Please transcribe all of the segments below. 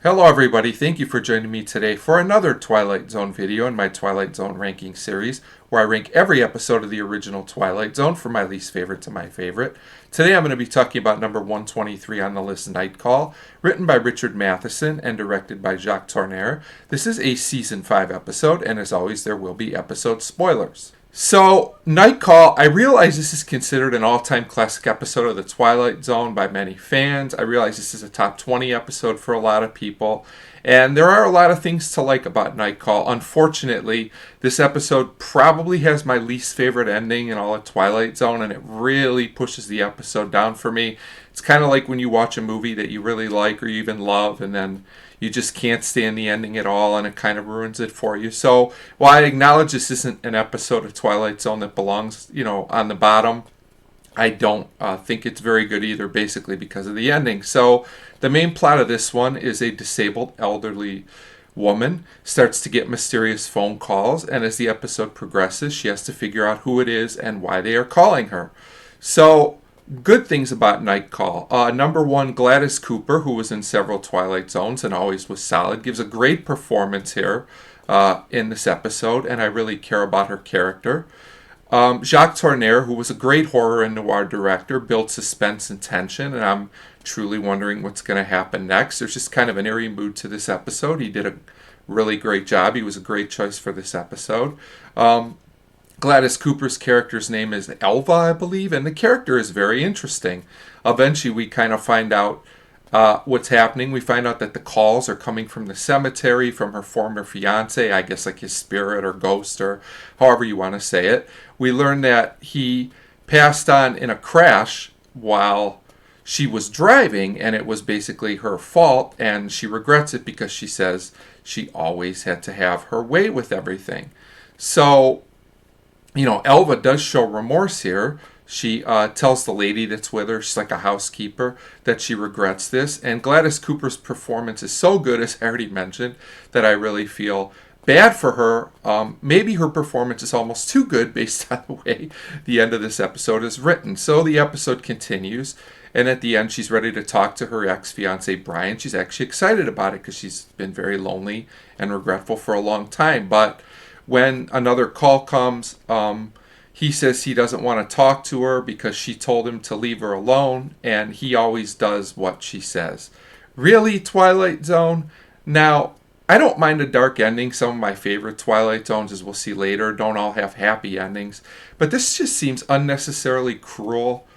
Hello everybody, thank you for joining me today for another Twilight Zone video in my Twilight Zone ranking series where I rank every episode of the original Twilight Zone from my least favorite to my favorite. Today I'm going to be talking about number 123 on the list, Night Call, written by Richard Matheson and directed by Jacques Tourneur. This is a season 5 episode, and as always there will be episode spoilers. So, Night Call, I realize this is considered an all-time classic episode of the Twilight Zone by many fans. I realize this is a top 20 episode for a lot of people. And there are a lot of things to like about Night Call. Unfortunately, this episode probably has my least favorite ending in all of Twilight Zone, and it really pushes the episode down for me. It's kind of like when you watch a movie that you really like or you even love, and then you just can't stand the ending at all, and it kind of ruins it for you. So while I acknowledge this isn't an episode of Twilight Zone that belongs, on the bottom, I don't think it's very good either, basically because of the ending. So the main plot of this one is a disabled elderly woman starts to get mysterious phone calls, and as the episode progresses, she has to figure out who it is and why they are calling her. So good things about Night Call. Number one, Gladys Cooper, who was in several Twilight Zones and always was solid, gives a great performance here in this episode, and I really care about her character. Jacques Tourneur, who was a great horror and noir director, built suspense and tension, and I'm truly wondering what's going to happen next. There's just kind of an eerie mood to this episode. He did a really great job. He was a great choice for this episode. Gladys Cooper's character's name is Elva, I believe, and the character is very interesting. Eventually, we kind of find out what's happening. We find out that the calls are coming from the cemetery, from her former fiance, I guess like his spirit or ghost or however you want to say it. We learn that he passed on in a crash while she was driving, and it was basically her fault, and she regrets it because she says she always had to have her way with everything. So Elva does show remorse here. She tells the lady that's with her, she's like a housekeeper, that she regrets this. And Gladys Cooper's performance is so good, as I already mentioned, that I really feel bad for her. Maybe her performance is almost too good based on the way the end of this episode is written. So the episode continues, and at the end, she's ready to talk to her ex-fiance, Brian. She's actually excited about it because she's been very lonely and regretful for a long time. But when another call comes, he says he doesn't want to talk to her because she told him to leave her alone, and he always does what she says. Really, Twilight Zone? Now, I don't mind a dark ending. Some of my favorite Twilight Zones, as we'll see later, don't all have happy endings. But this just seems unnecessarily cruel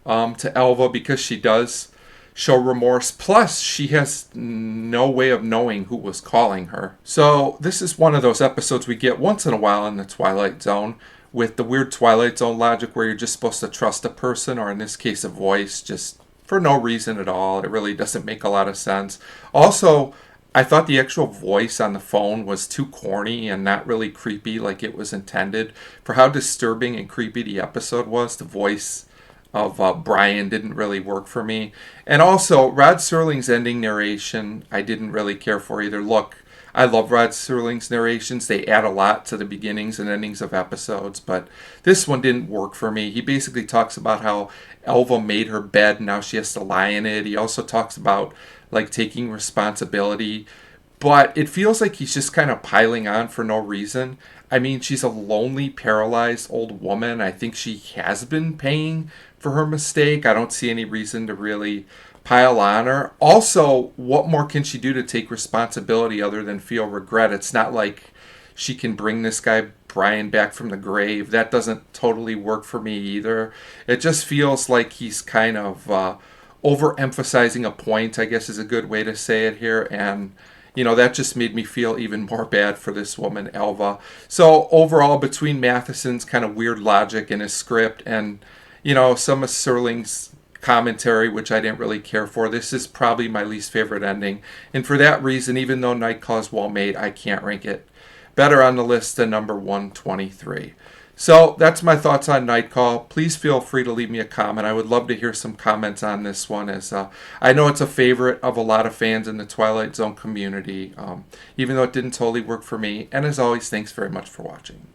to Elva because she does show remorse. Plus, she has no way of knowing who was calling her. So this is one of those episodes we get once in a while in the Twilight Zone with the weird Twilight Zone logic where you're just supposed to trust a person, or in this case a voice, just for no reason at all. It really doesn't make a lot of sense. Also, I thought the actual voice on the phone was too corny and not really creepy like it was intended. For how disturbing and creepy the episode was, the voice of Brian didn't really work for me. And also, Rod Serling's ending narration, I didn't really care for either. Look, I love Rod Serling's narrations. They add a lot to the beginnings and endings of episodes, but this one didn't work for me. He basically talks about how Elva made her bed and now she has to lie in it. He also talks about like taking responsibility, but it feels like he's just kind of piling on for no reason. I mean, she's a lonely, paralyzed old woman. I think she has been paying for her mistake. I don't see any reason to really pile on her. Also, what more can she do to take responsibility other than feel regret? It's not like she can bring this guy Brian back from the grave. That doesn't totally work for me either. It just feels like he's kind of overemphasizing a point, I guess is a good way to say it here. And that just made me feel even more bad for this woman, Elva. So overall, between Matheson's kind of weird logic in his script and, some of Serling's commentary, which I didn't really care for, this is probably my least favorite ending. And for that reason, even though Night Call is well made, I can't rank it better on the list than number 123. So that's my thoughts on Night Call. Please feel free to leave me a comment. I would love to hear some comments on this one, as I know it's a favorite of a lot of fans in the Twilight Zone community, even though it didn't totally work for me. And as always, thanks very much for watching.